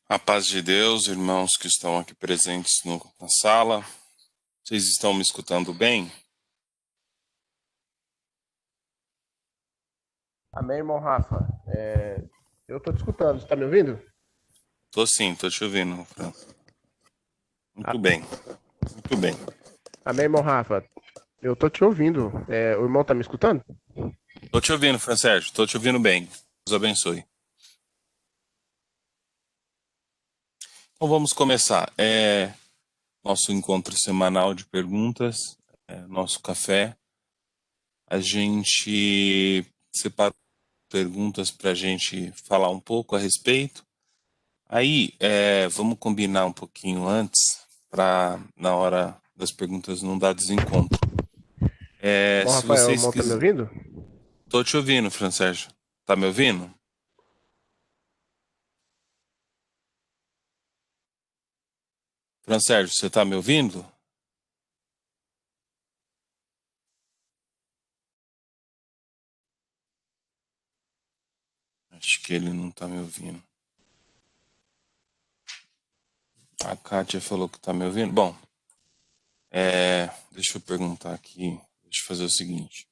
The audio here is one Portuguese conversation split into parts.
A paz de Deus, irmãos que estão aqui presentes na sala. Vocês estão me escutando bem? Amém, irmão Rafa. Eu tô te escutando, você tá me ouvindo? Tô sim, tô te ouvindo, Fran. Muito A- bem, muito bem. Amém, irmão Rafa. Eu tô te ouvindo. O irmão tá me escutando? Tô te ouvindo, Fran Sérgio, tô te ouvindo bem. Deus abençoe. Então vamos começar. Nosso encontro semanal de perguntas, nosso café. A gente separou perguntas para a gente falar um pouco a respeito. Aí, vamos combinar um pouquinho antes, para na hora das perguntas não dar desencontro. Irmão Se Rafael, o vocês irmão tá me quiserem. ouvindo? Tô te ouvindo, Fran Sérgio. Tá me ouvindo? Fran Sérgio, você tá me ouvindo? Acho que ele não tá me ouvindo. A Kátia falou que tá me ouvindo. Bom, deixa eu perguntar aqui. Deixa eu fazer o seguinte.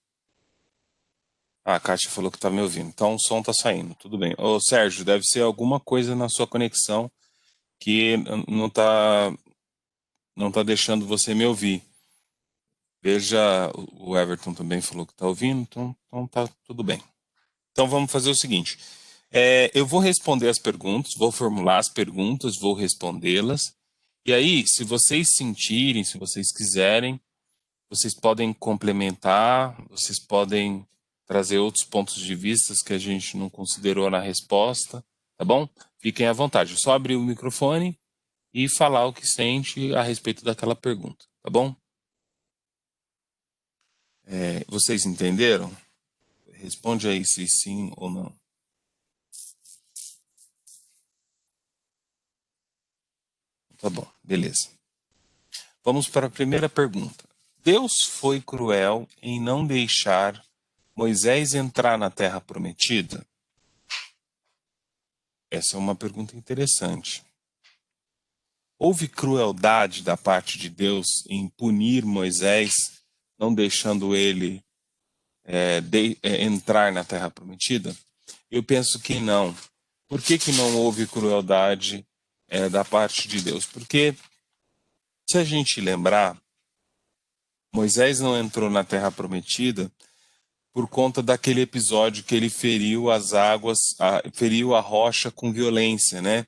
A Kátia falou que tá me ouvindo. Então o som tá saindo. Tudo bem. Ô, Sérgio, deve ser alguma coisa na sua conexão que não tá deixando você me ouvir. Veja, o Everton também falou que tá ouvindo, então tá tudo bem. Então vamos fazer o seguinte: eu vou responder as perguntas, vou formular as perguntas, vou respondê-las. E aí, se vocês sentirem, se vocês quiserem, vocês podem complementar, vocês podem trazer outros pontos de vista que a gente não considerou na resposta, tá bom? Fiquem à vontade. É só abrir o microfone e falar o que sente a respeito daquela pergunta, tá bom? Vocês entenderam? Responde aí se sim ou não. Tá bom, beleza. Vamos para a primeira pergunta. Deus foi cruel em não deixar Moisés entrar na terra prometida? Essa é uma pergunta interessante. Houve crueldade da parte de Deus em punir Moisés, não deixando ele entrar na terra prometida? Eu penso que não. Por que não houve crueldade da parte de Deus? Porque, se a gente lembrar, Moisés não entrou na terra prometida por conta daquele episódio que ele feriu as águas, feriu a rocha com violência, né?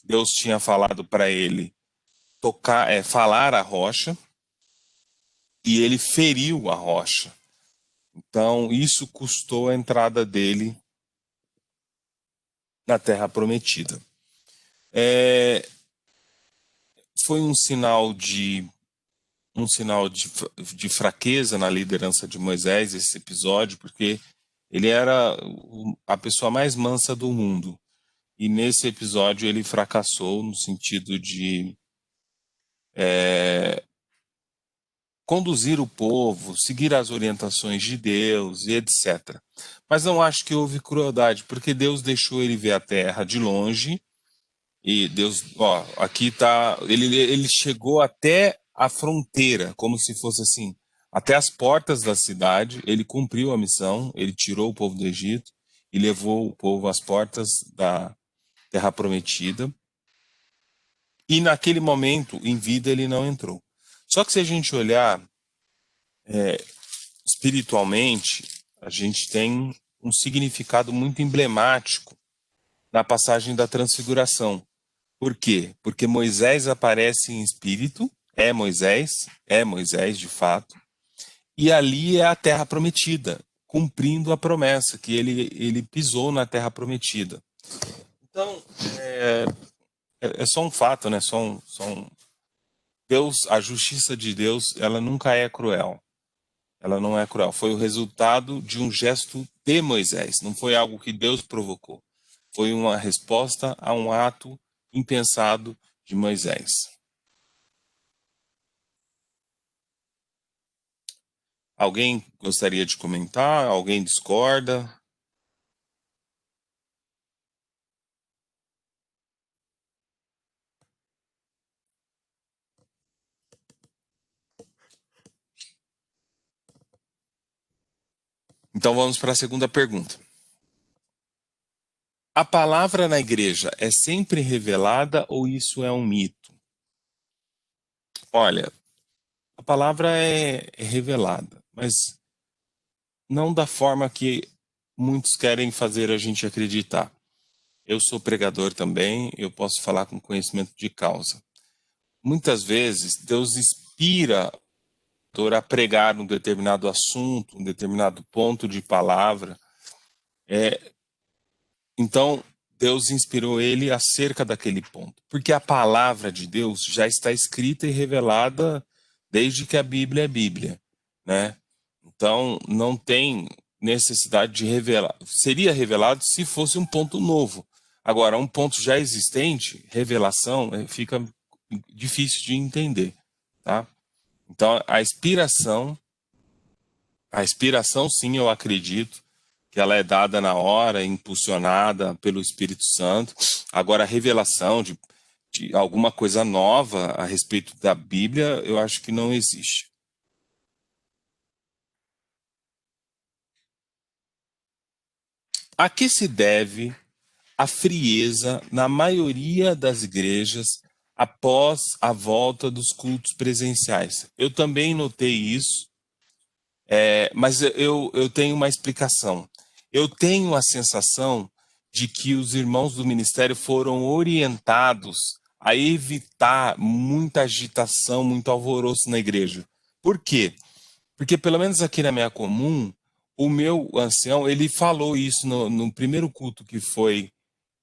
Deus tinha falado para ele falar a rocha e ele feriu a rocha. Então isso custou a entrada dele na Terra Prometida. É, foi um sinal de fraqueza na liderança de Moisés esse episódio, porque ele era a pessoa mais mansa do mundo. E nesse episódio ele fracassou no sentido de conduzir o povo, seguir as orientações de Deus e etc. Mas não acho que houve crueldade, porque Deus deixou ele ver a terra de longe e Deus, ó, aqui tá, ele chegou até a fronteira, como se fosse assim, até as portas da cidade, ele cumpriu a missão, ele tirou o povo do Egito e levou o povo às portas da terra prometida. E naquele momento, em vida, ele não entrou. Só que se a gente olhar espiritualmente, a gente tem um significado muito emblemático na passagem da transfiguração. Por quê? Porque Moisés aparece em espírito, é Moisés de fato, e ali é a terra prometida, cumprindo a promessa que ele pisou na terra prometida. Então, é só um fato, né? Deus, a justiça de Deus, ela nunca é cruel. Ela não é cruel. Foi o resultado de um gesto de Moisés. Não foi algo que Deus provocou. Foi uma resposta a um ato impensado de Moisés. Alguém gostaria de comentar? Alguém discorda? Então vamos para a segunda pergunta. A palavra na igreja é sempre revelada ou isso é um mito? Olha, a palavra é revelada, mas não da forma que muitos querem fazer a gente acreditar. Eu sou pregador também, eu posso falar com conhecimento de causa. Muitas vezes Deus inspira o autor a pregar um determinado assunto, um determinado ponto de palavra. Então, Deus inspirou ele acerca daquele ponto, porque a palavra de Deus já está escrita e revelada desde que a Bíblia é Bíblia, né? Então, não tem necessidade de revelar. Seria revelado se fosse um ponto novo. Agora, um ponto já existente, revelação, fica difícil de entender, tá? Então, a inspiração, sim, eu acredito que ela é dada na hora, impulsionada pelo Espírito Santo. Agora, a revelação de alguma coisa nova a respeito da Bíblia, eu acho que não existe. A que se deve a frieza na maioria das igrejas após a volta dos cultos presenciais? Eu também notei isso, mas eu tenho uma explicação. Eu tenho a sensação de que os irmãos do ministério foram orientados a evitar muita agitação, muito alvoroço na igreja. Por quê? Porque, pelo menos aqui na minha comum, o meu ancião, ele falou isso no primeiro culto que foi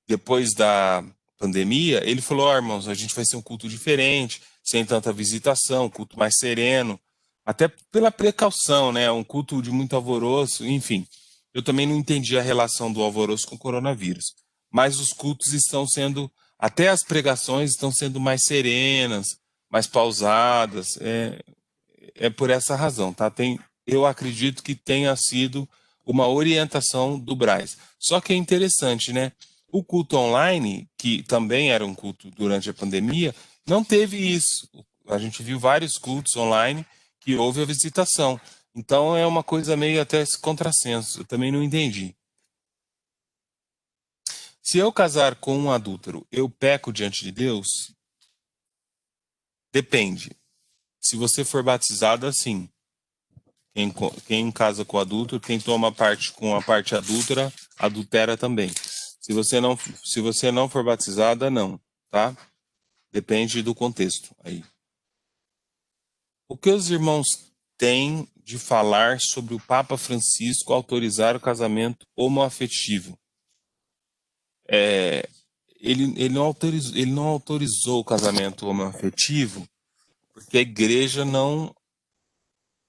depois da pandemia. Ele falou: "Ó, irmãos, a gente vai ser um culto diferente, sem tanta visitação, um culto mais sereno, até pela precaução, né? Um culto de muito alvoroço, enfim." Eu também não entendi a relação do alvoroço com o coronavírus, mas os cultos estão sendo, até as pregações estão sendo mais serenas, mais pausadas. É por essa razão, tá? Eu acredito que tenha sido uma orientação do Braz. Só que é interessante, né? O culto online, que também era um culto durante a pandemia, não teve isso. A gente viu vários cultos online que houve a visitação. Então é uma coisa meio até esse contrassenso. Eu também não entendi. Se eu casar com um adúltero, eu peco diante de Deus? Depende. Se você for batizada, sim. Quem casa com adulto, quem toma parte com a parte adúltera, adultera também. Se você não for batizada, não, tá? Depende do contexto aí. O que os irmãos têm de falar sobre o Papa Francisco autorizar o casamento homoafetivo? Ele não autorizou o casamento homoafetivo porque a igreja não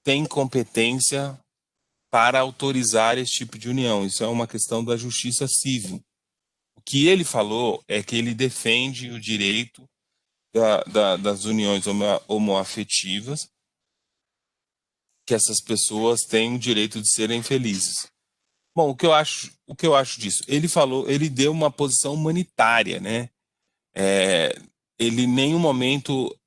tem competência para autorizar esse tipo de união. Isso é uma questão da justiça civil. O que ele falou é que ele defende o direito das uniões homoafetivas, que essas pessoas têm o direito de serem felizes. Bom, o que eu acho disso? Ele deu uma posição humanitária, né? Ele em nenhum momento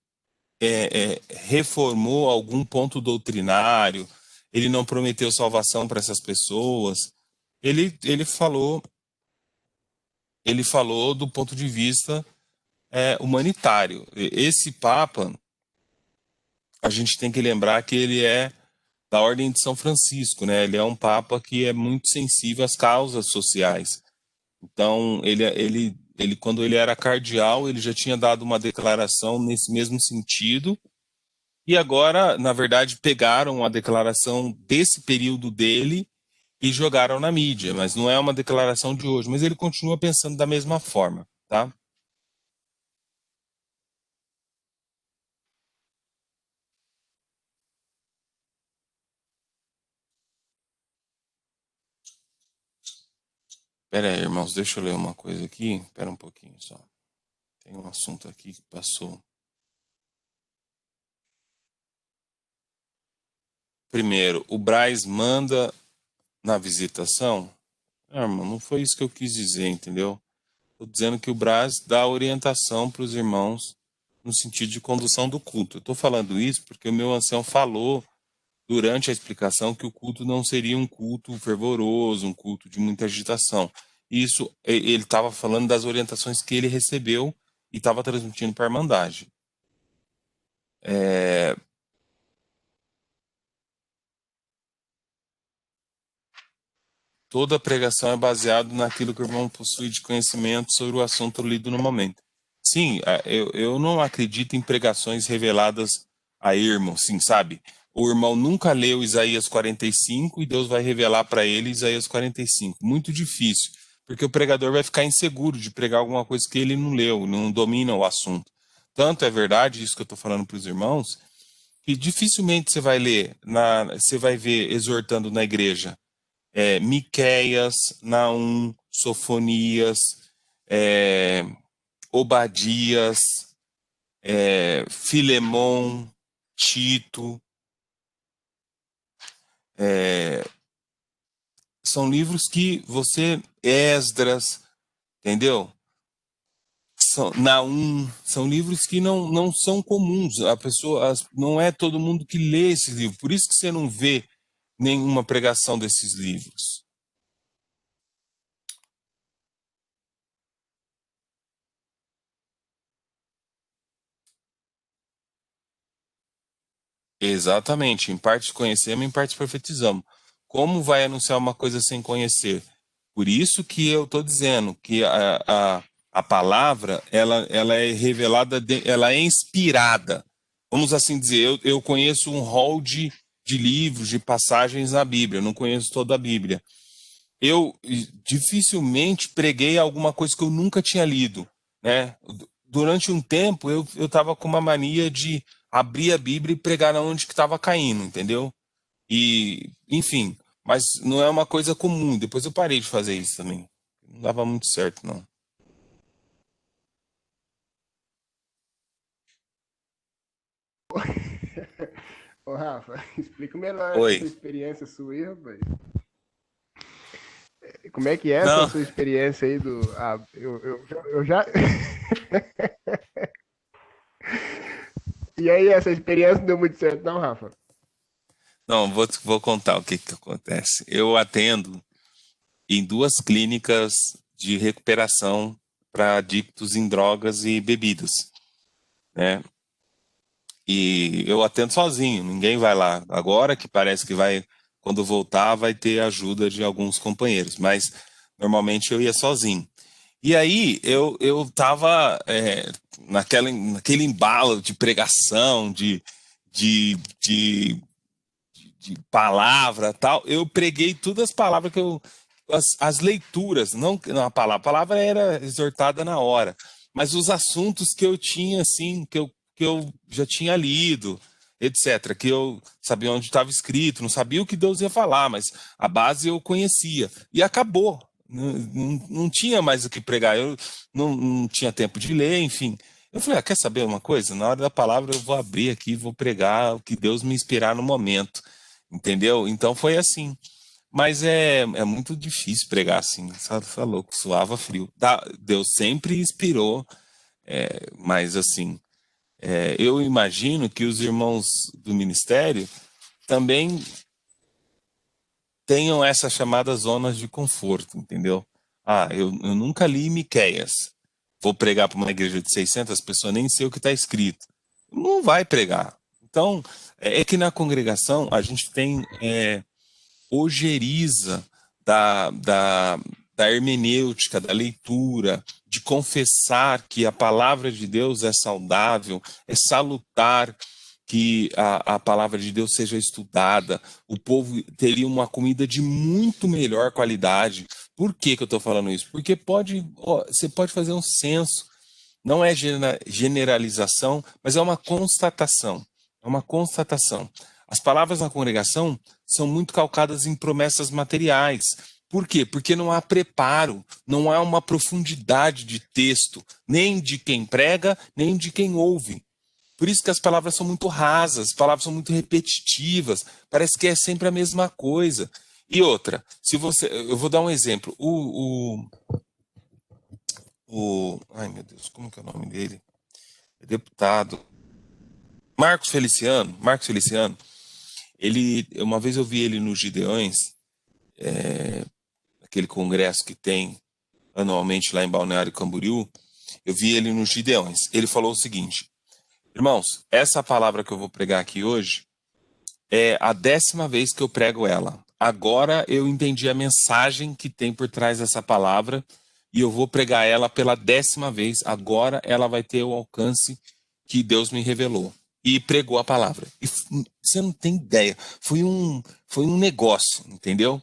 reformou algum ponto doutrinário, ele não prometeu salvação para essas pessoas. Ele falou do ponto de vista humanitário. Esse Papa, a gente tem que lembrar que ele é da Ordem de São Francisco, né? Ele é um Papa que é muito sensível às causas sociais. Então, quando ele era cardeal, ele já tinha dado uma declaração nesse mesmo sentido. E agora, na verdade, pegaram a declaração desse período dele e jogaram na mídia, mas não é uma declaração de hoje. Mas ele continua pensando da mesma forma, tá? Pera aí, irmãos, deixa eu ler uma coisa aqui. Pera um pouquinho só. Tem um assunto aqui que passou. Primeiro, o Braz manda na visitação? Irmão, não foi isso que eu quis dizer, entendeu? Estou dizendo que o Braz dá orientação para os irmãos no sentido de condução do culto. Eu estou falando isso porque o meu ancião falou durante a explicação que o culto não seria um culto fervoroso, um culto de muita agitação. Isso, ele estava falando das orientações que ele recebeu e estava transmitindo para a Irmandade. Toda pregação é baseada naquilo que o irmão possui de conhecimento sobre o assunto lido no momento. Sim, eu não acredito em pregações reveladas a irmão, sim, sabe? O irmão nunca leu Isaías 45 e Deus vai revelar para ele Isaías 45. Muito difícil, porque o pregador vai ficar inseguro de pregar alguma coisa que ele não leu, não domina o assunto. Tanto é verdade, isso que eu estou falando para os irmãos, que dificilmente você vai ler, você vai ver exortando na igreja Miqueias, Naum, Sofonias, é, Obadias, Filemon, Tito. São livros que você, Esdras, entendeu? Naum, são livros que não são comuns. Não é todo mundo que lê esses livros. Por isso que você não vê nenhuma pregação desses livros. Exatamente. Em parte conhecemos, em parte profetizamos. Como vai anunciar uma coisa sem conhecer? Por isso que eu estou dizendo que a palavra ela é revelada, ela é inspirada. Vamos assim dizer, eu conheço um rol de livros, de passagens na Bíblia, eu não conheço toda a Bíblia. Eu dificilmente preguei alguma coisa que eu nunca tinha lido, né? Durante um tempo eu estava com uma mania de abrir a Bíblia e pregar onde que estava caindo, entendeu? E, enfim, mas não é uma coisa comum. Depois eu parei de fazer isso também. Não dava muito certo, não. Ô, Rafa, explica melhor Oi. essa experiência sua aí, rapaz. Como é que é essa Não, sua experiência aí do. Eu já. E aí, essa experiência não deu muito certo, não, Rafa? não, vou contar o que que acontece. Eu atendo em duas clínicas de recuperação para adictos em drogas e bebidas, né? E eu atendo sozinho, ninguém vai lá. Agora que parece que vai, quando voltar, vai ter ajuda de alguns companheiros, mas normalmente eu ia sozinho. E aí eu tava naquele embalo de pregação, de, de, de palavra tal. Eu preguei todas as palavras que eu. As leituras, não a palavra era exortada na hora, mas os assuntos que eu tinha, assim, que eu já tinha lido, etc., que eu sabia onde estava escrito, não sabia o que Deus ia falar, mas a base eu conhecia. E acabou. Não tinha mais o que pregar, eu não tinha tempo de ler, enfim. Eu falei, quer saber uma coisa? Na hora da palavra eu vou abrir aqui, vou pregar o que Deus me inspirar no momento, entendeu? Então foi assim. Mas é muito difícil pregar assim, tá louco, suava frio. Deus sempre inspirou, mas assim, eu imagino que os irmãos do ministério também tenham essas chamadas zonas de conforto, entendeu? Eu nunca li Miqueias. Vou pregar para uma igreja de 600 pessoas, nem sei o que está escrito. Não vai pregar. Então, é que na congregação a gente tem ojeriza da, da, da hermenêutica, da leitura, de confessar que a palavra de Deus é saudável, é salutar que a palavra de Deus seja estudada, o povo teria uma comida de muito melhor qualidade. Por que eu estou falando isso? Porque você pode fazer um censo, não é generalização, mas é uma constatação. É uma constatação. As palavras na congregação são muito calcadas em promessas materiais. Por quê? Porque não há preparo, não há uma profundidade de texto, nem de quem prega, nem de quem ouve. Por isso que as palavras são muito rasas, as palavras são muito repetitivas, parece que é sempre a mesma coisa. E outra, se você, eu vou dar um exemplo. Ai meu Deus, como que é o nome dele? É deputado. Marcos Feliciano. Uma vez eu vi ele no Gideões, aquele congresso que tem anualmente lá em Balneário Camboriú, eu vi ele no Gideões. Ele falou o seguinte: irmãos, essa palavra que eu vou pregar aqui hoje é a 10ª vez que eu prego ela. Agora eu entendi a mensagem que tem por trás dessa palavra e eu vou pregar ela pela 10ª vez. Agora ela vai ter o alcance que Deus me revelou. E pregou a palavra. E você não tem ideia. Foi um negócio, entendeu?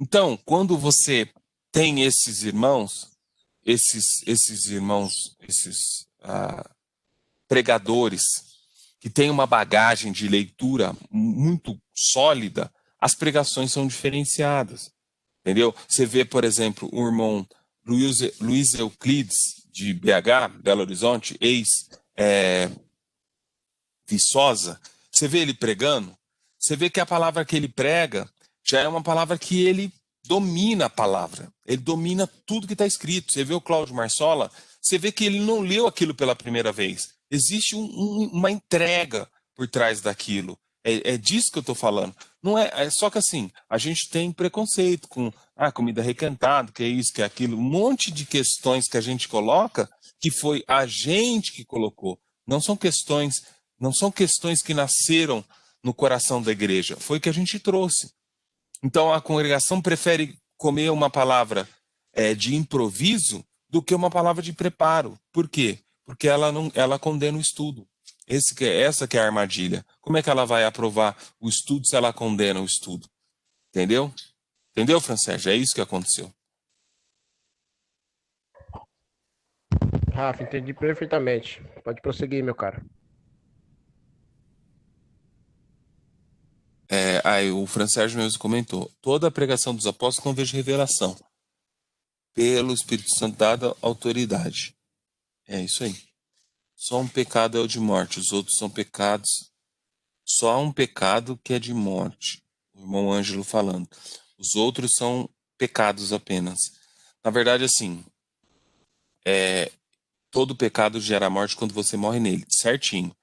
Então, quando você tem esses irmãos, esses pregadores que têm uma bagagem de leitura muito sólida, as pregações são diferenciadas, entendeu? Você vê, por exemplo, o irmão Luiz Euclides, de BH, Belo Horizonte, Viçosa, você vê ele pregando, você vê que a palavra que ele prega já é uma palavra que ele domina a palavra, ele domina tudo que está escrito. Você vê o Cláudio Marsola, você vê que ele não leu aquilo pela primeira vez. Existe uma entrega por trás daquilo. É disso que eu estou falando. Não é só que assim, a gente tem preconceito com comida requentada, que é isso, que é aquilo, um monte de questões que a gente coloca que foi a gente que colocou. Não são questões que nasceram no coração da igreja, foi que a gente trouxe. Então a congregação prefere comer uma palavra de improviso do que uma palavra de preparo. Por quê? Porque ela condena o estudo. Essa que é a armadilha. Como é que ela vai aprovar o estudo se ela condena o estudo? Entendeu? Entendeu, Francérgio? É isso que aconteceu. Rafa, entendi perfeitamente. Pode prosseguir, meu cara. Aí o Francérgio mesmo comentou: toda a pregação dos apóstolos não vejo revelação. Pelo Espírito Santo dada autoridade. É isso aí. Só um pecado é o de morte, os outros são pecados. Só há um pecado que é de morte. O irmão Ângelo falando. Os outros são pecados apenas. Na verdade, assim, todo pecado gera morte quando você morre nele. Certinho.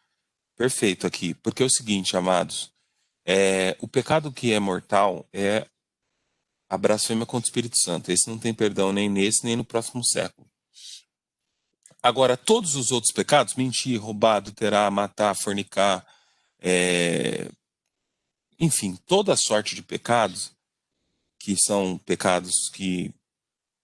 Perfeito aqui. Porque é o seguinte, amados. O pecado que é mortal é a blasfêmia contra o Espírito Santo. Esse não tem perdão nem nesse, nem no próximo século. Agora, todos os outros pecados, mentir, roubar, adulterar, matar, fornicar, enfim, toda sorte de pecados, que são pecados que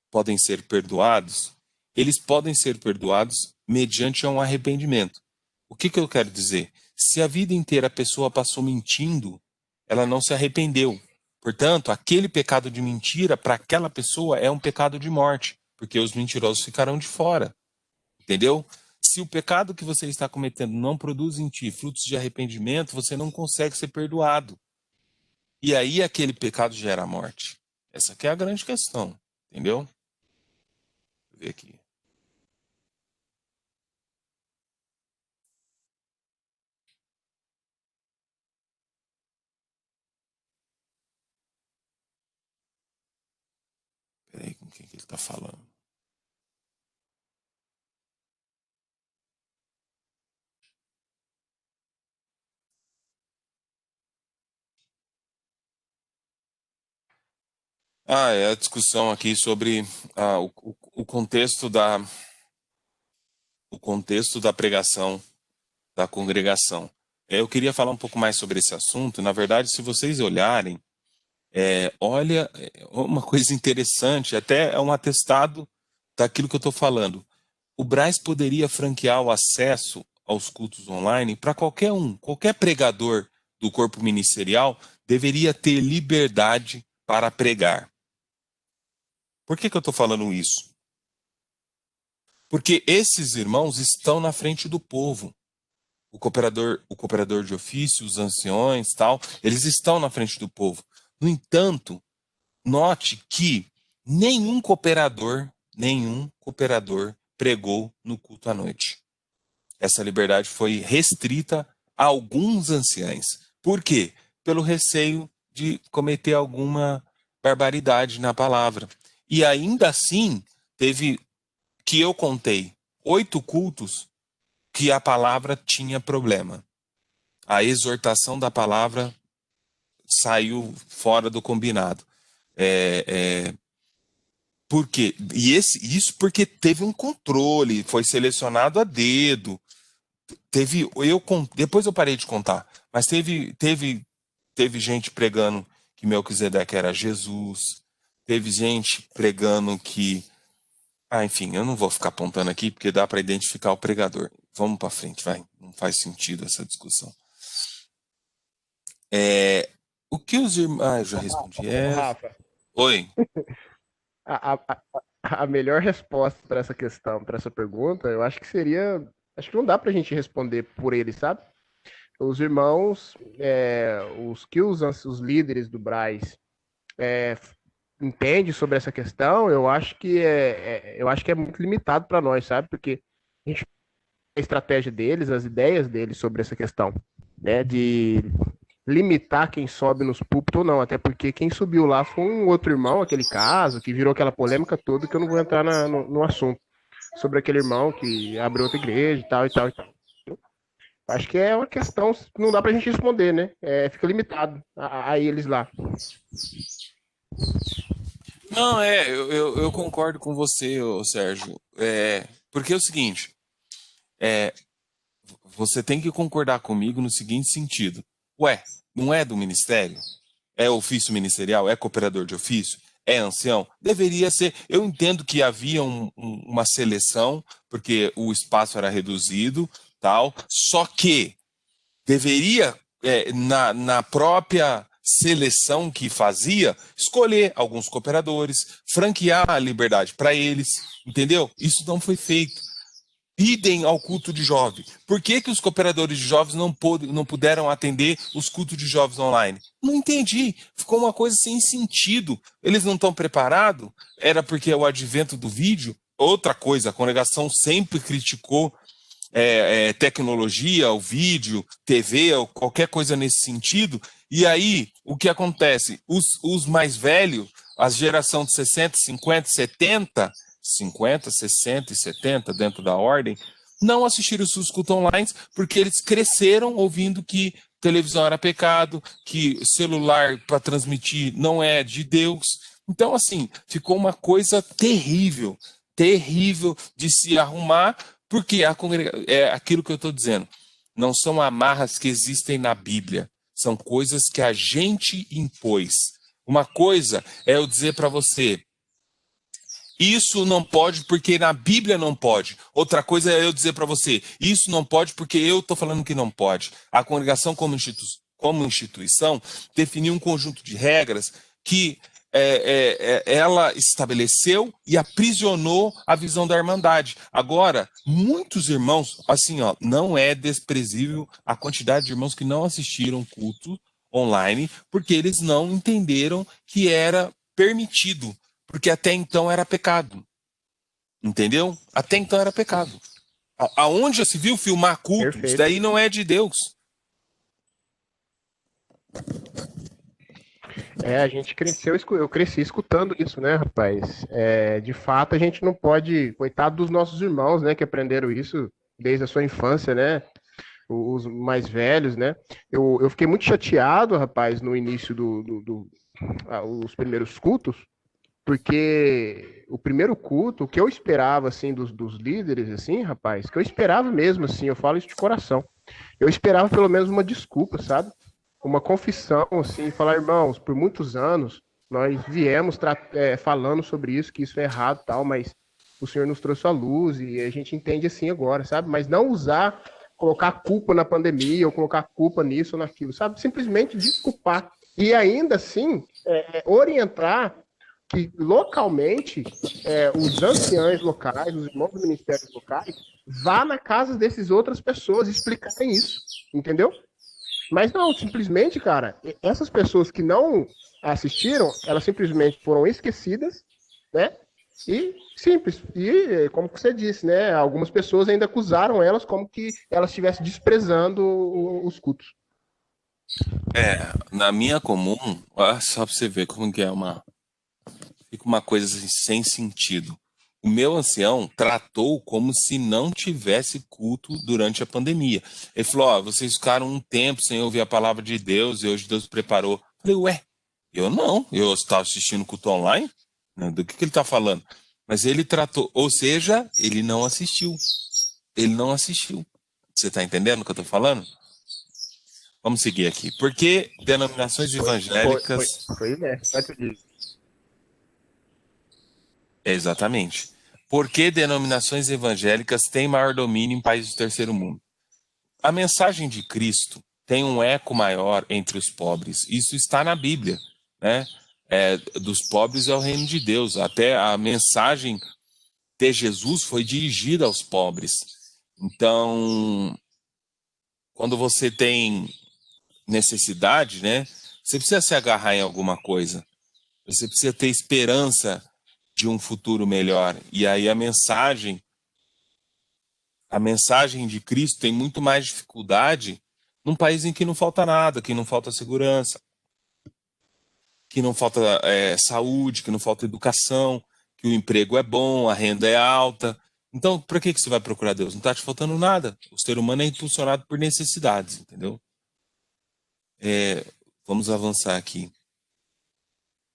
podem ser perdoados, eles podem ser perdoados mediante um arrependimento. O que eu quero dizer? Se a vida inteira a pessoa passou mentindo, ela não se arrependeu. Portanto, aquele pecado de mentira, para aquela pessoa, é um pecado de morte, porque os mentirosos ficarão de fora. Entendeu? Se o pecado que você está cometendo não produz em ti frutos de arrependimento, você não consegue ser perdoado. E aí aquele pecado gera a morte. Essa aqui é a grande questão. Entendeu? Deixa eu ver aqui. Peraí, com quem que ele está falando? É a discussão aqui sobre o contexto da pregação da congregação. Eu queria falar um pouco mais sobre esse assunto. Na verdade, se vocês olharem, olha, uma coisa interessante, até é um atestado daquilo que eu estou falando. O Braz poderia franquear o acesso aos cultos online para qualquer um, qualquer pregador do corpo ministerial deveria ter liberdade para pregar. Por que eu estou falando isso? Porque esses irmãos estão na frente do povo. O cooperador de ofício, os anciões, tal, eles estão na frente do povo. No entanto, note que nenhum cooperador pregou no culto à noite. Essa liberdade foi restrita a alguns anciães. Por quê? Pelo receio de cometer alguma barbaridade na palavra. E ainda assim, teve, que eu contei, 8 cultos que a palavra tinha problema. A exortação da palavra saiu fora do combinado. Por quê? Isso porque teve um controle, foi selecionado a dedo. Depois eu parei de contar, mas teve gente pregando que Melquisedeque era Jesus, teve gente pregando que... enfim, eu não vou ficar apontando aqui porque dá para identificar o pregador. Vamos para frente, vai. Não faz sentido essa discussão. O que os irmãos... eu já respondi. Rafa, Oi. a melhor resposta para essa questão, para essa pergunta, eu acho que seria. Acho que não dá para a gente responder por eles, sabe? Os irmãos, os líderes do Braz entendem sobre essa questão, eu acho que é muito limitado para nós, sabe? Porque a gente a estratégia deles, as ideias deles sobre essa questão, né? De limitar quem sobe nos púlpitos ou não, até porque quem subiu lá foi um outro irmão, aquele caso, que virou aquela polêmica toda, que eu não vou entrar no assunto, sobre aquele irmão que abriu outra igreja e tal e tal e tal. Acho que é uma questão, não dá pra gente responder, né? Fica limitado a eles lá. Não, eu concordo com você, Sérgio. Porque é o seguinte, você tem que concordar comigo no seguinte sentido. Ué, não é do ministério? É ofício ministerial? É cooperador de ofício? É ancião? Deveria ser. Eu entendo que havia uma seleção, porque o espaço era reduzido, tal. Só que deveria, na própria seleção que fazia, escolher alguns cooperadores, franquear a liberdade para eles, entendeu? Isso não foi feito. Idem ao culto de jovens. Por que os cooperadores de jovens não puderam atender os cultos de jovens online? Não entendi. Ficou uma coisa sem sentido. Eles não estão preparados? Era porque é o advento do vídeo? Outra coisa, a congregação sempre criticou tecnologia, o vídeo, TV, ou qualquer coisa nesse sentido. E aí, o que acontece? Os mais velhos, a geração de 60, 50, 70... 50, 60 e 70 dentro da ordem, não assistiram os seus cultos online porque eles cresceram ouvindo que televisão era pecado, que celular para transmitir não é de Deus. Então, assim, ficou uma coisa terrível, terrível de se arrumar, porque é aquilo que eu estou dizendo. Não são amarras que existem na Bíblia, são coisas que a gente impôs. Uma coisa é eu dizer para você, isso não pode porque na Bíblia não pode. Outra coisa é eu dizer para você, isso não pode porque eu estou falando que não pode. A congregação como instituição definiu um conjunto de regras que ela estabeleceu e aprisionou a visão da Irmandade. Agora, muitos irmãos, assim, não é desprezível a quantidade de irmãos que não assistiram culto online porque eles não entenderam que era permitido. Porque até então era pecado. Entendeu? Até então era pecado. Aonde já se viu filmar culto? Isso Perfeito. daí não é de Deus. A gente cresceu, eu cresci escutando isso, né, rapaz? De fato, a gente não pode, coitado dos nossos irmãos, né, que aprenderam isso desde a sua infância, né? Os mais velhos, né? Eu fiquei muito chateado, rapaz, no início os primeiros cultos, porque o primeiro culto, o que eu esperava, assim, dos líderes, assim, rapaz, que eu esperava mesmo, assim, eu falo isso de coração, eu esperava pelo menos uma desculpa, sabe? Uma confissão, assim, falar, irmãos, por muitos anos nós viemos falando sobre isso, que isso é errado e tal, mas o Senhor nos trouxe a luz e a gente entende assim agora, sabe? Mas não colocar culpa na pandemia ou colocar culpa nisso ou naquilo, sabe? Simplesmente desculpar. E ainda assim, orientar que localmente os anciãos locais, os irmãos do ministérios locais, vá na casa dessas outras pessoas explicarem isso, entendeu? Mas não, simplesmente, cara, essas pessoas que não assistiram, elas simplesmente foram esquecidas, né? E simples. E, como você disse, né? Algumas pessoas ainda acusaram elas como que elas estivessem desprezando os cultos. Na minha comum, só pra você ver como que fica uma coisa assim, sem sentido. O meu ancião tratou como se não tivesse culto durante a pandemia. Ele falou, vocês ficaram um tempo sem ouvir a palavra de Deus e hoje Deus preparou. Falei, ué, eu não, eu estava assistindo o culto online, né, do que ele está falando? Mas ele tratou, ou seja, ele não assistiu. Ele não assistiu. Você está entendendo o que eu estou falando? Vamos seguir aqui. Por que denominações evangélicas... Foi, né? Exatamente. Por que denominações evangélicas têm maior domínio em países do terceiro mundo? A mensagem de Cristo tem um eco maior entre os pobres. Isso está na Bíblia, né? Dos pobres é o reino de Deus. Até a mensagem de Jesus foi dirigida aos pobres. Então, quando você tem necessidade, né? Você precisa se agarrar em alguma coisa. Você precisa ter esperança de um futuro melhor. E aí a mensagem de Cristo tem muito mais dificuldade num país em que não falta nada, que não falta segurança, que não falta saúde, que não falta educação, que o emprego é bom, a renda é alta. Então, para que você vai procurar Deus? Não está te faltando nada. O ser humano é impulsionado por necessidades, entendeu? Vamos avançar aqui.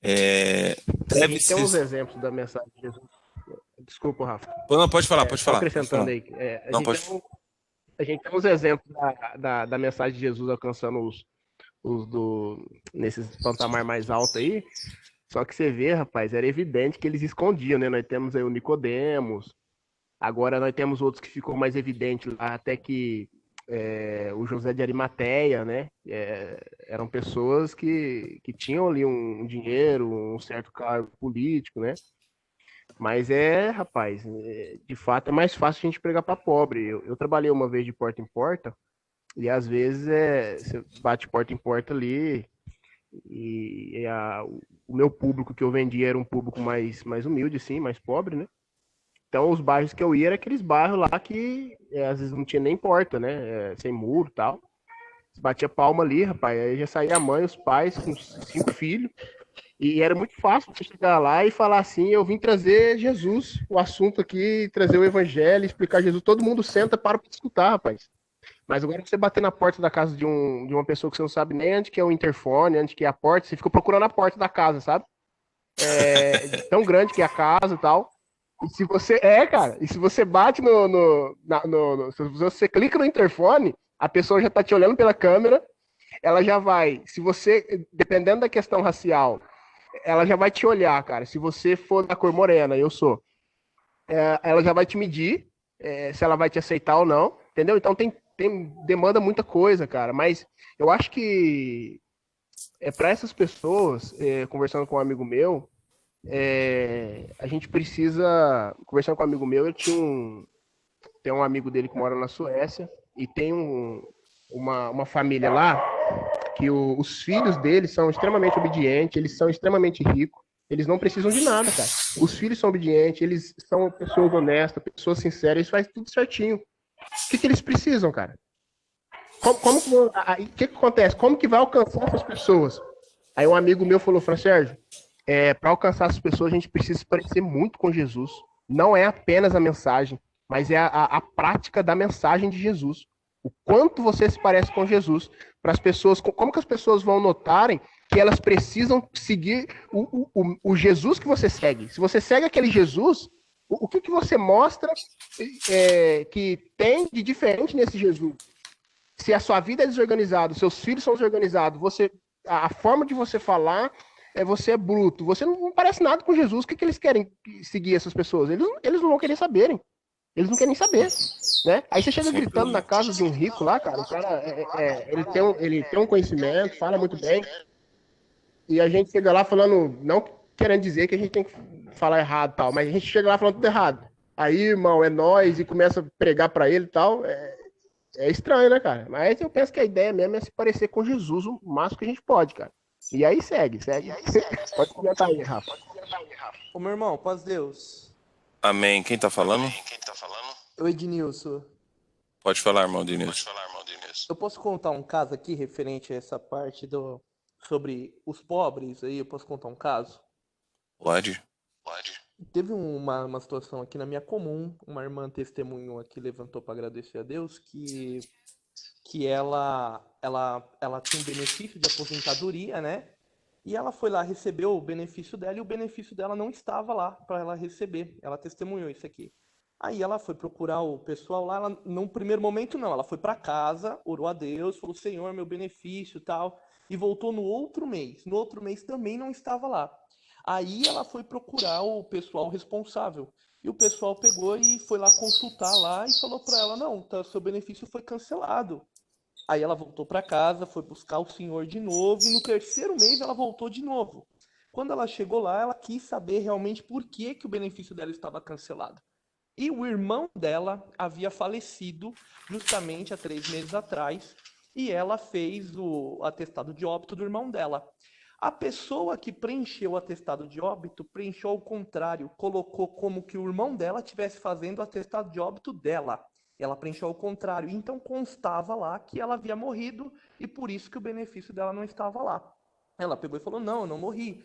A gente tem uns exemplos da mensagem de Jesus. Desculpa, Rafa. Não, pode falar, Só acrescentando aí. A gente tem uns exemplos da mensagem de Jesus alcançando nesses patamar mais alto aí. Só que você vê, rapaz, era evidente que eles escondiam, né? Nós temos aí o Nicodemos, agora nós temos outros que ficou mais evidente lá, até que o José de Arimateia, né? Eram pessoas que tinham ali um dinheiro, um certo cargo político, né? Mas rapaz, de fato é mais fácil a gente pregar para pobre. Eu trabalhei uma vez de porta em porta, e às vezes você bate porta em porta ali, o meu público que eu vendia era um público mais humilde, sim, mais pobre, né? Então os bairros que eu ia eram aqueles bairros lá que às vezes não tinha nem porta, né? Sem muro e tal. Você batia palma ali, rapaz, aí já saía a mãe, os pais com 5 filhos. E era muito fácil você chegar lá e falar assim: eu vim trazer Jesus, o assunto aqui, trazer o evangelho, explicar Jesus. Todo mundo senta para escutar, rapaz. Mas agora você bater na porta da casa de uma pessoa que você não sabe nem onde que é o interfone, onde que é a porta, você fica procurando a porta da casa, sabe? Tão grande que é a casa e tal. E se você. Cara, e se você bate se você clica no interfone, a pessoa já tá te olhando pela câmera, ela já vai. Se você, dependendo da questão racial, ela já vai te olhar, cara. Se você for da cor morena, eu sou, ela já vai te medir se ela vai te aceitar ou não, entendeu? Então demanda muita coisa, cara. Mas eu acho que para essas pessoas, conversando com um amigo meu, a gente precisa. Conversando com um amigo meu, tem um amigo dele que mora na Suécia e tem uma família lá que os filhos deles são extremamente obedientes, eles são extremamente ricos, eles não precisam de nada, cara. Os filhos são obedientes, eles são pessoas honestas, pessoas sinceras, eles fazem tudo certinho. O que eles precisam, cara? O que acontece? Como que vai alcançar essas pessoas? Aí um amigo meu falou, Sérgio, para alcançar essas pessoas a gente precisa se parecer muito com Jesus. Não é apenas a mensagem, mas é a prática da mensagem de Jesus. O quanto você se parece com Jesus, para as pessoas, como que as pessoas vão notarem que elas precisam seguir o Jesus que você segue? Se você segue aquele Jesus, o que você mostra que tem de diferente nesse Jesus? Se a sua vida é desorganizada, seus filhos são desorganizados, a forma de você falar você é bruto, você não parece nada com Jesus. O que eles querem seguir essas pessoas? Eles não vão querer saberem. Eles não querem saber, né? Aí você chega gritando na casa de um rico lá, cara, o cara ele tem um conhecimento, fala muito bem, e a gente chega lá falando, não querendo dizer que a gente tem que falar errado e tal, mas a gente chega lá falando tudo errado. Aí, irmão, é nós, e começa a pregar pra ele e tal, estranho, né, cara? Mas eu penso que a ideia mesmo é se parecer com Jesus o máximo que a gente pode, cara. E aí segue. Pode comentar aí, Rafa. Ô, meu irmão, paz Deus. Amém. Quem tá falando? Eu, Ednilson. Pode falar, irmão Denilson. Eu posso contar um caso aqui referente a essa parte sobre os pobres aí? Eu posso contar um caso? Pode. Teve uma situação aqui na minha comum, uma irmã testemunhou aqui, levantou para agradecer a Deus, que ela tinha um benefício de aposentadoria, né? E ela foi lá, recebeu o benefício dela e o benefício dela não estava lá para ela receber. Ela testemunhou isso aqui. Aí ela foi procurar o pessoal lá, ela, num primeiro momento não, ela foi para casa, orou a Deus, falou, Senhor, meu benefício e tal, e voltou no outro mês. No outro mês também não estava lá. Aí ela foi procurar o pessoal responsável. E o pessoal pegou e foi lá consultar lá e falou para ela, não, tá, seu benefício foi cancelado. Aí ela voltou para casa, foi buscar o senhor de novo, e no terceiro mês ela voltou de novo. Quando ela chegou lá, ela quis saber realmente por que, que o benefício dela estava cancelado. E o irmão dela havia falecido justamente há 3 meses atrás, e ela fez o atestado de óbito do irmão dela. A pessoa que preencheu o atestado de óbito preencheu ao contrário, colocou como que o irmão dela estivesse fazendo o atestado de óbito dela. Ela preencheu ao contrário, então constava lá que ela havia morrido e por isso que o benefício dela não estava lá. Ela pegou e falou: Não, eu não morri,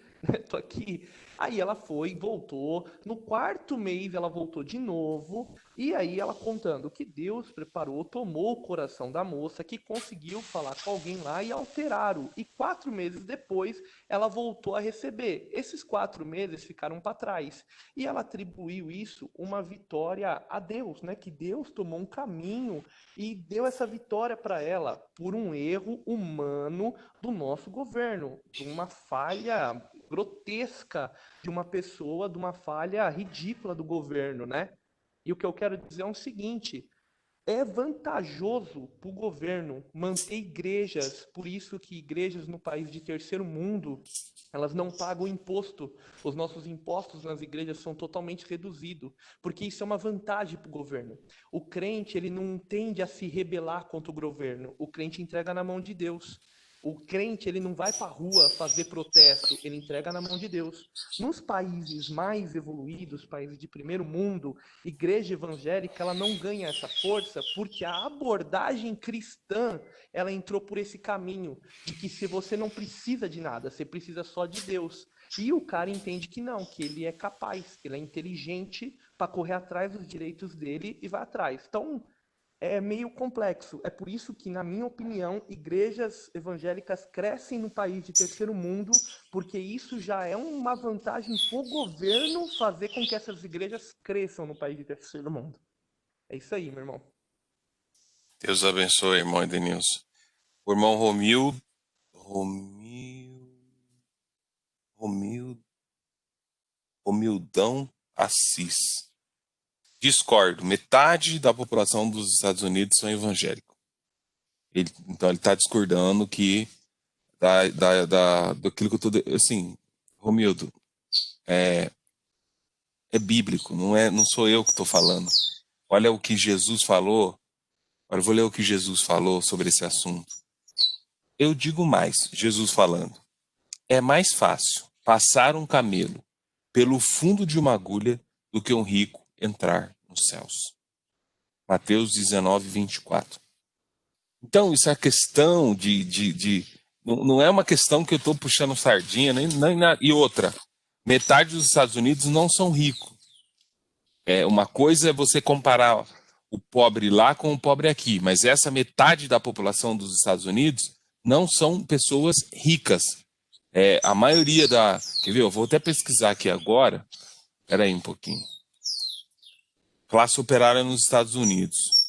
tô aqui. Aí ela foi, voltou. No quarto mês ela voltou de novo. E aí ela contando que Deus preparou, tomou o coração da moça, que conseguiu falar com alguém lá e alteraram. E 4 meses depois ela voltou a receber. Esses 4 meses ficaram para trás. E ela atribuiu isso uma vitória a Deus, né? Que Deus tomou um caminho e deu essa vitória para ela por um erro humano do nosso governo, de uma falha grotesca de uma pessoa, de uma falha ridícula do governo, né? E o que eu quero dizer é o seguinte: é vantajoso para o governo manter igrejas, por isso que igrejas no país de terceiro mundo, elas não pagam imposto. Os nossos impostos nas igrejas são totalmente reduzidos, porque isso é uma vantagem para o governo. O crente, ele não tende a se rebelar contra o governo, o crente entrega na mão de Deus. O crente, ele não vai para a rua fazer protesto, ele entrega na mão de Deus. Nos países mais evoluídos, países de primeiro mundo, igreja evangélica, ela não ganha essa força porque a abordagem cristã, ela entrou por esse caminho de que se você não precisa de nada, você precisa só de Deus. E o cara entende que não, que ele é capaz, que ele é inteligente para correr atrás dos direitos dele e vai atrás. Então, é meio complexo. É por isso que, na minha opinião, igrejas evangélicas crescem no país de terceiro mundo, porque isso já é uma vantagem para o governo fazer com que essas igrejas cresçam no país de terceiro mundo. É isso aí, meu irmão. Deus abençoe, irmão Edenilson. O irmão Romildão Assis. Discordo. Metade da população dos Estados Unidos são evangélicos. Então ele está discordando que daquilo que eu estou... Assim, Romildo, é bíblico, não sou eu que estou falando. Olha o que Jesus falou. Agora eu vou ler o que Jesus falou sobre esse assunto. Eu digo mais, Jesus falando. É mais fácil passar um camelo pelo fundo de uma agulha do que um rico entrar nos céus. Mateus 19, 24. Então, isso é questão não é uma questão que eu estou puxando sardinha, nem nada. E outra, metade dos Estados Unidos não são ricos. Uma coisa é você comparar o pobre lá com o pobre aqui, mas essa metade da população dos Estados Unidos não são pessoas ricas. A maioria da... Quer ver? Eu vou até pesquisar aqui agora. Espera aí um pouquinho. Classe operária nos Estados Unidos.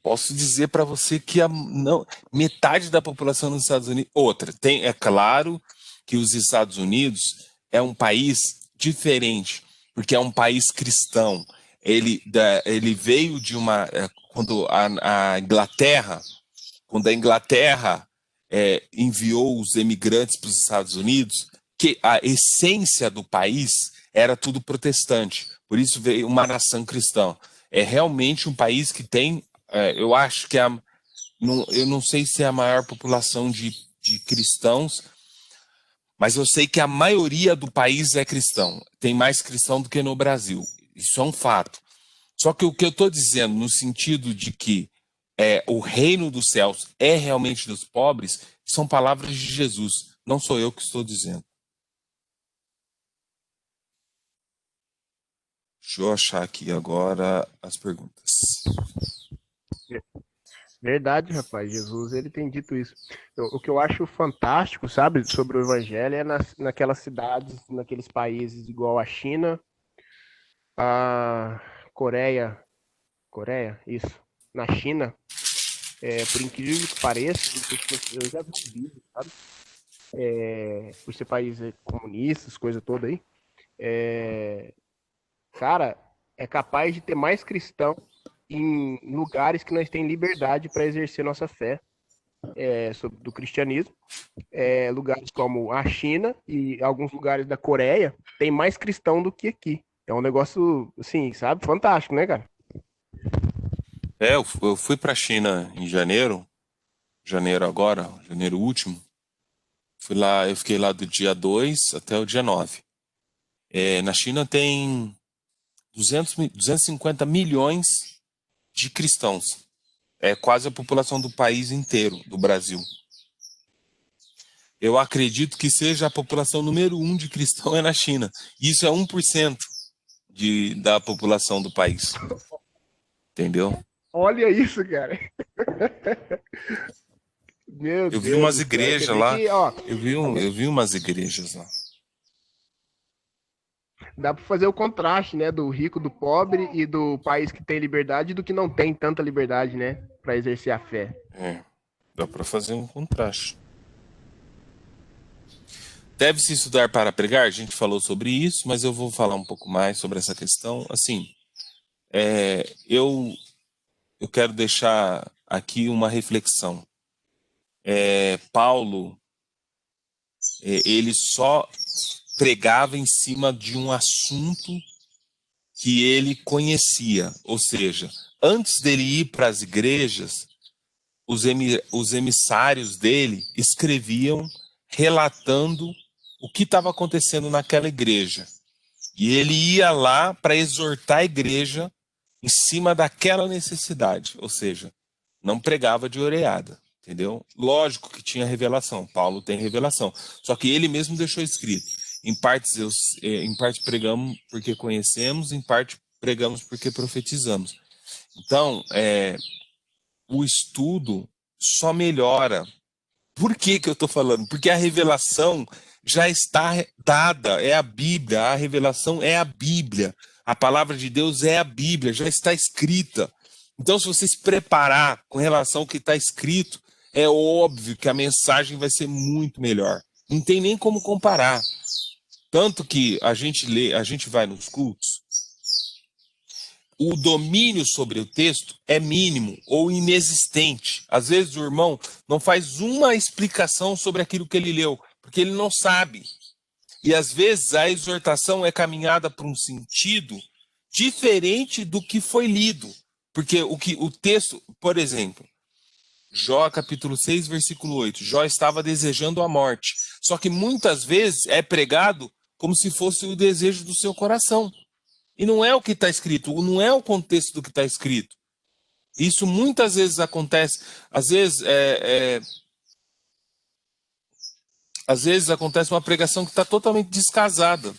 Posso dizer para você que metade da população dos Estados Unidos... Outra, é claro que os Estados Unidos é um país diferente, porque é um país cristão. Ele veio de uma... Quando a Inglaterra enviou os emigrantes para os Estados Unidos, que a essência do país era tudo protestante. Por isso veio uma nação cristã. É realmente um país que tem... eu acho que Eu não sei se é a maior população de cristãos, mas eu sei que a maioria do país é cristão. Tem mais cristão do que no Brasil. Isso é um fato. Só que o que eu estou dizendo, no sentido de que o reino dos céus é realmente dos pobres, são palavras de Jesus. Não sou eu que estou dizendo. Deixa eu achar aqui agora as perguntas. Verdade, rapaz. Jesus, ele tem dito isso. O que eu acho fantástico, sabe, sobre o evangelho é naquelas cidades, naqueles países igual a China, a Coreia, isso. Na China, por incrível que pareça, eu já vi um vídeo, sabe? Por ser países comunistas, coisa toda aí. Cara, é capaz de ter mais cristão em lugares que nós temos liberdade para exercer nossa fé do cristianismo. Lugares como a China e alguns lugares da Coreia tem mais cristão do que aqui. É um negócio, assim, sabe? Fantástico, né, cara? Eu fui para a China em janeiro agora, janeiro último. Fui lá, eu fiquei lá do dia 2 até o dia 9. Na China tem 250 milhões de cristãos. É quase a população do país inteiro, do Brasil. Eu acredito que seja a população número 1 de cristão é na China. Isso é 1% da população do país. Entendeu? Olha isso, cara. Meu Eu vi Deus umas do céu. Quer igrejas dizer lá. que, ó, Eu vi umas igrejas lá. dá para fazer o contraste, né, do rico, do pobre e do país que tem liberdade e do que não tem tanta liberdade, né, para exercer a fé. Dá para fazer um contraste. Deve-se estudar para pregar? A gente falou sobre isso, mas eu vou falar um pouco mais sobre essa questão. Assim, eu quero deixar aqui uma reflexão. Paulo, ele só pregava em cima de um assunto que ele conhecia. Ou seja, antes dele ir para as igrejas, os emissários dele escreviam relatando o que estava acontecendo naquela igreja. E ele ia lá para exortar a igreja em cima daquela necessidade. Ou seja, não pregava de orelhada. Entendeu? Lógico que tinha revelação. Paulo tem revelação. Só que ele mesmo deixou escrito. Em parte pregamos porque conhecemos, em parte pregamos porque profetizamos. Então, o estudo só melhora. Por que eu estou falando? Porque a revelação já está dada, é a Bíblia, a revelação é a Bíblia, a palavra de Deus é a Bíblia, já está escrita. Então, se você se preparar com relação ao que está escrito, é óbvio que a mensagem vai ser muito melhor. Não tem nem como comparar. Tanto que a gente vai nos cultos, o domínio sobre o texto é mínimo ou inexistente. Às vezes o irmão não faz uma explicação sobre aquilo que ele leu, porque ele não sabe. E às vezes a exortação é caminhada para um sentido diferente do que foi lido. Porque o texto, por exemplo, Jó capítulo 6, versículo 8, Jó estava desejando a morte. Só que muitas vezes é pregado como se fosse o desejo do seu coração. E não é o que está escrito, não é o contexto do que está escrito. Isso muitas vezes acontece. Às vezes acontece uma pregação que está totalmente descasada.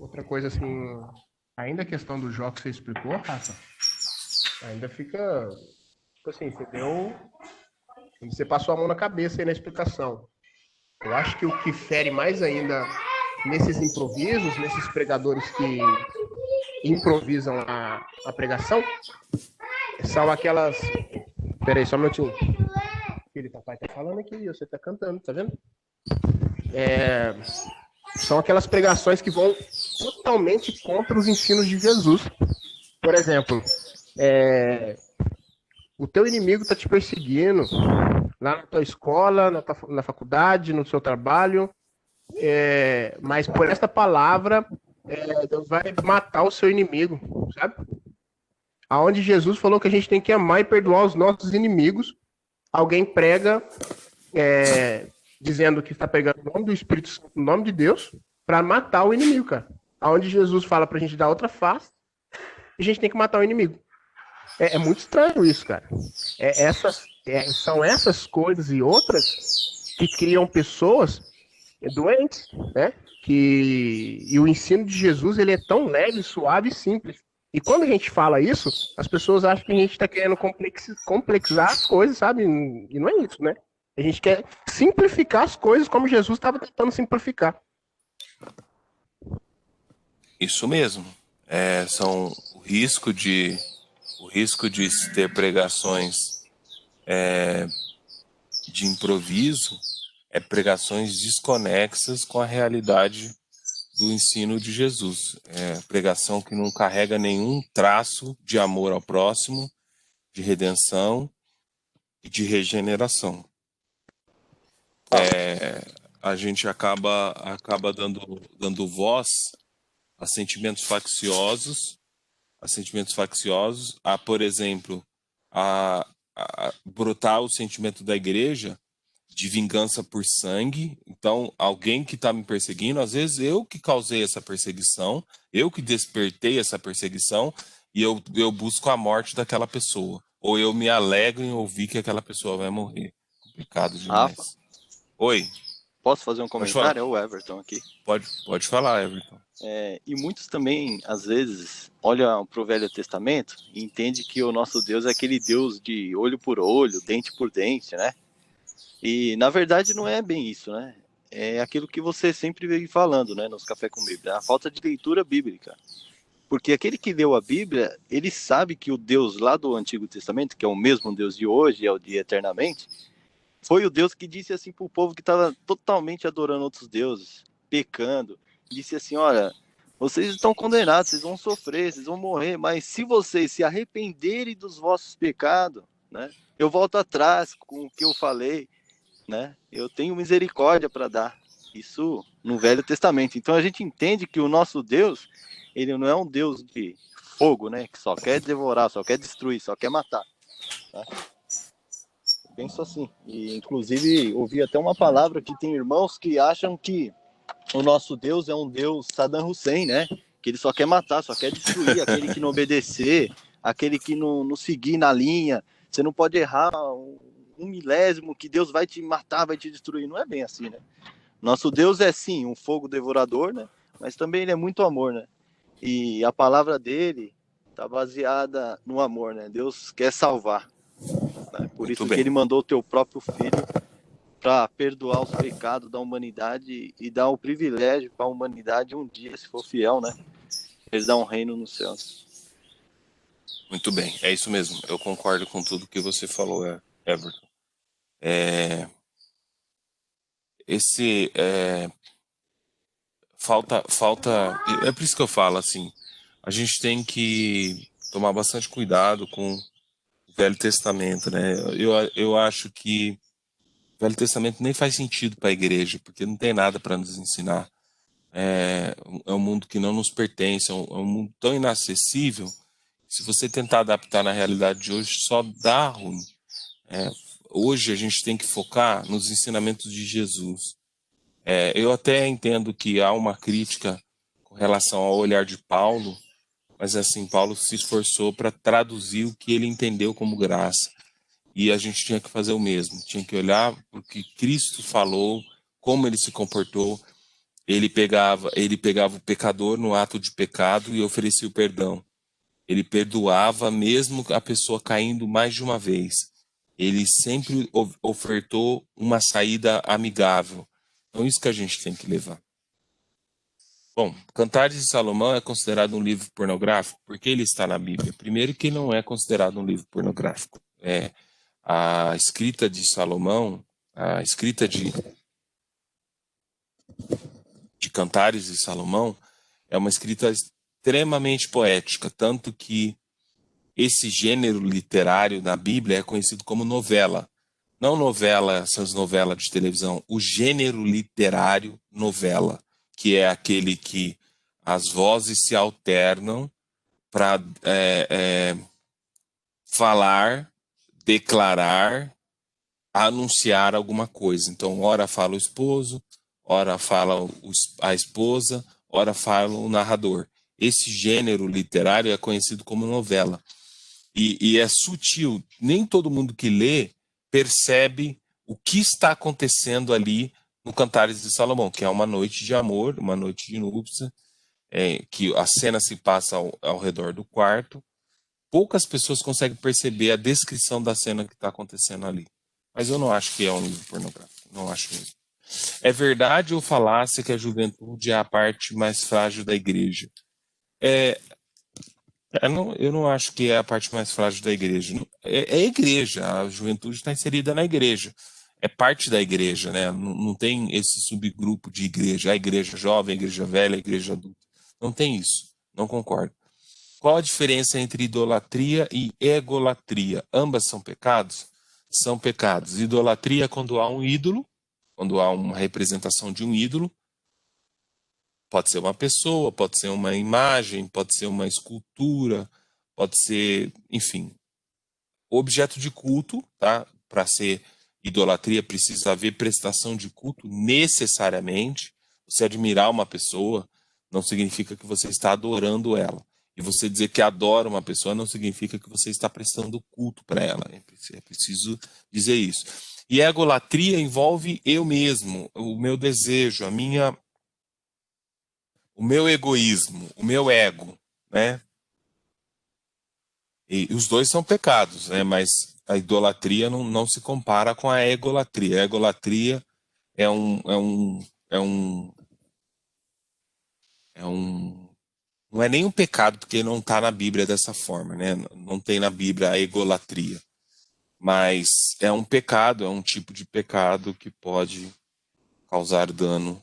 Outra coisa, assim, ainda a questão do Jó que você explicou, Rafa, ainda fica, tipo assim, você passou a mão na cabeça aí na explicação. Eu acho que o que fere mais ainda nesses improvisos, nesses pregadores que improvisam a pregação, são aquelas... Peraí, só um minutinho. Filho, papai tá falando aqui, você tá cantando, tá vendo? São aquelas pregações que vão totalmente contra os ensinos de Jesus. Por exemplo, o teu inimigo tá te perseguindo lá na tua escola, na faculdade, no seu trabalho, mas por esta palavra, Deus vai matar o seu inimigo, sabe? aonde Jesus falou que a gente tem que amar e perdoar os nossos inimigos. Alguém prega dizendo que está pegando o nome do Espírito Santo, o nome de Deus, para matar o inimigo, cara. Aonde Jesus fala pra gente dar outra face, a gente tem que matar o inimigo. É muito estranho isso, cara. São essas coisas e outras que criam pessoas doentes, né? E o ensino de Jesus, ele é tão leve, suave e simples. E quando a gente fala isso, as pessoas acham que a gente está querendo complexar as coisas, sabe? E não é isso, né? A gente quer simplificar as coisas como Jesus estava tentando simplificar. Isso mesmo. São o risco de se ter pregações de improviso é pregações desconexas com a realidade do ensino de Jesus. Pregação que não carrega nenhum traço de amor ao próximo, de redenção e de regeneração. A gente acaba dando voz a sentimentos facciosos, por exemplo, a brotar o sentimento da igreja de vingança por sangue. Então, alguém que está me perseguindo, às vezes eu que causei essa perseguição, eu que despertei essa perseguição, e eu busco a morte daquela pessoa. Ou eu me alegro em ouvir que aquela pessoa vai morrer. Complicado demais. Rafa, Oi, posso fazer um pode falar. comentário? É o Everton aqui. Pode falar, Everton. E muitos também, às vezes, olham para o Velho Testamento e entendem que o nosso Deus é aquele Deus de olho por olho, dente por dente, né? E, na verdade, não é bem isso, né? É aquilo que você sempre vem falando, né, nos Café com Bíblia, a falta de leitura bíblica. Porque aquele que leu a Bíblia, ele sabe que o Deus lá do Antigo Testamento, que é o mesmo Deus de hoje, é o de eternamente, foi o Deus que disse assim para o povo que estava totalmente adorando outros deuses, pecando, disse assim, olha, vocês estão condenados, vocês vão sofrer, vocês vão morrer, mas se vocês se arrependerem dos vossos pecados, né, eu volto atrás com o que eu falei, né, eu tenho misericórdia para dar. Isso no Velho Testamento. Então a gente entende que o nosso Deus, ele não é um Deus de fogo, né, que só quer devorar, só quer destruir, só quer matar, tá? Penso assim. E, inclusive, ouvi até uma palavra que tem irmãos que acham que o nosso Deus é um Deus Saddam Hussein, né? Que ele só quer matar, só quer destruir aquele que não obedecer, aquele que não seguir na linha. Você não pode errar um milésimo que Deus vai te matar, vai te destruir. Não é bem assim, né? Nosso Deus é, sim, um fogo devorador, né? Mas também ele é muito amor, né? E a palavra dele está baseada no amor, né? Deus quer salvar. Né? Por isso que ele mandou o teu próprio filho para perdoar os pecados da humanidade e dar o privilégio para a humanidade um dia, se for fiel, né? Eles dão um reino nos céus. Muito bem, é isso mesmo. Eu concordo com tudo que você falou, Everton. Falta. É por isso que eu falo assim. A gente tem que tomar bastante cuidado com o Velho Testamento, né? Eu acho que o Velho Testamento nem faz sentido para a igreja, porque não tem nada para nos ensinar. É um mundo que não nos pertence, é um mundo tão inacessível. Se você tentar adaptar na realidade de hoje, só dá ruim. Hoje a gente tem que focar nos ensinamentos de Jesus. Eu até entendo que há uma crítica com relação ao olhar de Paulo, mas assim, Paulo se esforçou para traduzir o que ele entendeu como graça. E a gente tinha que fazer o mesmo, tinha que olhar para o que Cristo falou, como ele se comportou. Ele pegava o pecador no ato de pecado e oferecia o perdão. Ele perdoava mesmo a pessoa caindo mais de uma vez. Ele sempre ofertou uma saída amigável. Então isso que a gente tem que levar. Bom, Cantares de Salomão é considerado um livro pornográfico porque ele está na Bíblia. Primeiro que não é considerado um livro pornográfico. A escrita de Salomão, a escrita de Cantares de Salomão é uma escrita extremamente poética, tanto que esse gênero literário na Bíblia é conhecido como novela. Não novela, essas novelas de televisão, o gênero literário novela, que é aquele que as vozes se alternam para falar, declarar, anunciar alguma coisa. Então, ora fala o esposo, ora fala a esposa, ora fala o narrador. Esse gênero literário é conhecido como novela. E é sutil. Nem todo mundo que lê percebe o que está acontecendo ali no Cantares de Salomão, que é uma noite de amor, uma noite de núpcias, que a cena se passa ao redor do quarto. Poucas pessoas conseguem perceber a descrição da cena que está acontecendo ali. Mas eu não acho que é um livro pornográfico. Não acho mesmo. É verdade ou falácia que a juventude é a parte mais frágil da igreja? Eu não acho que é a parte mais frágil da igreja. É a igreja. A juventude está inserida na igreja. É parte da igreja, né? Não tem esse subgrupo de igreja. A igreja jovem, a igreja velha, a igreja adulta. Não tem isso. Não concordo. Qual a diferença entre idolatria e egolatria? Ambas são pecados? São pecados. Idolatria é quando há um ídolo, quando há uma representação de um ídolo. Pode ser uma pessoa, pode ser uma imagem, pode ser uma escultura, pode ser, enfim, objeto de culto, tá? Para ser idolatria precisa haver prestação de culto necessariamente. Você admirar uma pessoa não significa que você está adorando ela. E você dizer que adora uma pessoa não significa que você está prestando culto para ela. É preciso dizer isso. E a egolatria envolve eu mesmo, o meu desejo, o meu egoísmo, o meu ego, né? E os dois são pecados, né? Mas a idolatria não se compara com a egolatria. A egolatria é um, é um, é um, é um, não é nem um pecado, porque não está na Bíblia dessa forma, né? Não tem na Bíblia a egolatria. Mas é um pecado, é um tipo de pecado que pode causar dano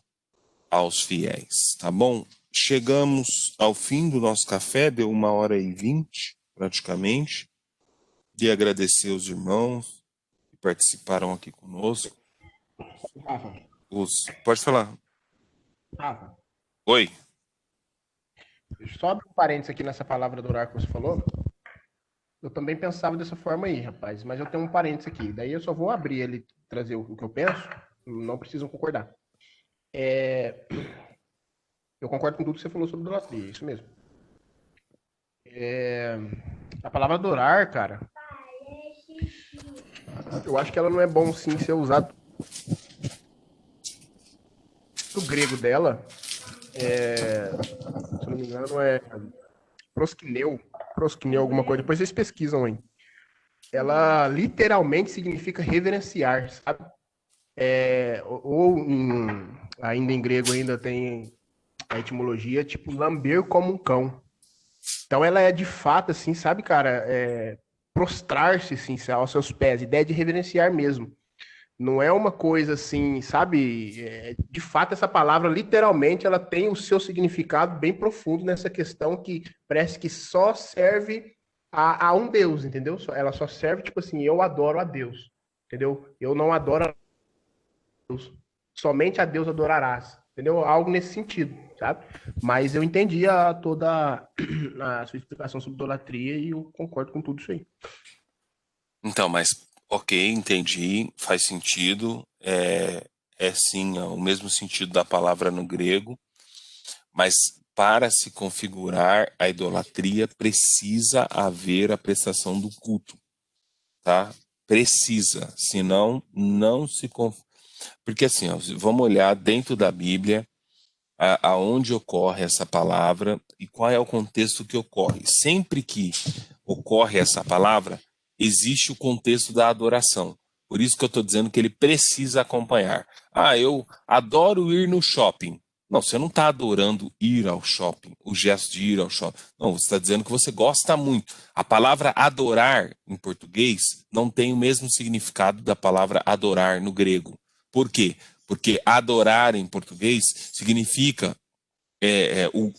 aos fiéis, tá bom? Chegamos ao fim do nosso café, deu 1h20, praticamente. De agradecer os irmãos que participaram aqui conosco. Rafa, Pode falar. Rafa, Oi. só abrir um parênteses aqui nessa palavra do orar que você falou. Eu também pensava dessa forma aí, rapaz, mas eu tenho um parênteses aqui. Daí eu só vou abrir ele, trazer o que eu penso. Não precisam concordar. Eu concordo com tudo que você falou sobre idolatria, isso mesmo. A palavra adorar, cara, eu acho que ela não é bom sim ser usada. O grego dela, se não me engano, é proskineu, alguma coisa. Depois vocês pesquisam aí. Ela literalmente significa reverenciar, sabe? Ainda em grego ainda tem a etimologia tipo lamber como um cão. Então ela é de fato assim, sabe, cara, prostrar-se assim aos seus pés, ideia de reverenciar mesmo. Não é uma coisa assim, sabe? De fato essa palavra literalmente ela tem o seu significado bem profundo nessa questão que parece que só serve a um Deus, entendeu? Ela só serve tipo assim, eu adoro a Deus, entendeu? Eu não adoro a Deus, somente a Deus adorarás, entendeu? Algo nesse sentido, sabe? Mas eu entendi toda a sua explicação sobre idolatria e eu concordo com tudo isso aí. Então, mas ok, entendi, faz sentido. É sim o mesmo sentido da palavra no grego, mas para se configurar a idolatria precisa haver a prestação do culto, tá? Precisa, senão não se porque assim, ó, vamos olhar dentro da Bíblia aonde ocorre essa palavra e qual é o contexto que ocorre. Sempre que ocorre essa palavra, existe o contexto da adoração. Por isso que eu estou dizendo que ele precisa acompanhar. Eu adoro ir no shopping. Não, você não está adorando ir ao shopping, o gesto de ir ao shopping. Não, você está dizendo que você gosta muito. A palavra adorar, em português, não tem o mesmo significado da palavra adorar no grego. Por quê? Porque adorar em português significa,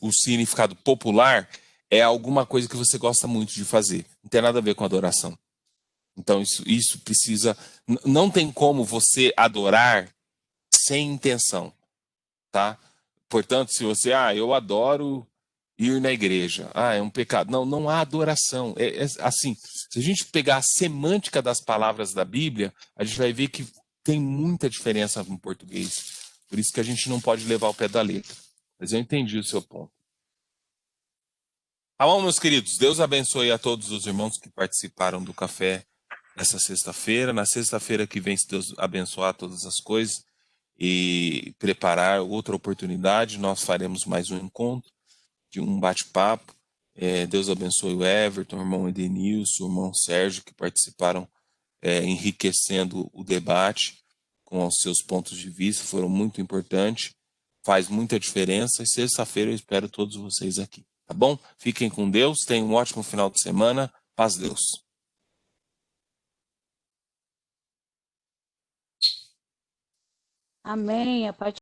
o significado popular é alguma coisa que você gosta muito de fazer. Não tem nada a ver com adoração. Então isso precisa. Não tem como você adorar sem intenção, tá? Portanto, se você, eu adoro ir na igreja. Ah, é um pecado. Não, não há adoração. Assim, se a gente pegar a semântica das palavras da Bíblia, a gente vai ver que tem muita diferença no português. Por isso que a gente não pode levar o pé da letra. Mas eu entendi o seu ponto. Tá bom, meus queridos? Deus abençoe a todos os irmãos que participaram do café nessa sexta-feira. Na sexta-feira que vem, se Deus abençoar todas as coisas e preparar outra oportunidade, nós faremos mais um encontro de um bate-papo. Deus abençoe o Everton, o irmão Edenilson, o irmão Sérgio, que participaram enriquecendo o debate com os seus pontos de vista, foram muito importantes, faz muita diferença, e sexta-feira eu espero todos vocês aqui, tá bom? Fiquem com Deus, tenham um ótimo final de semana, paz Deus. Amém. A paz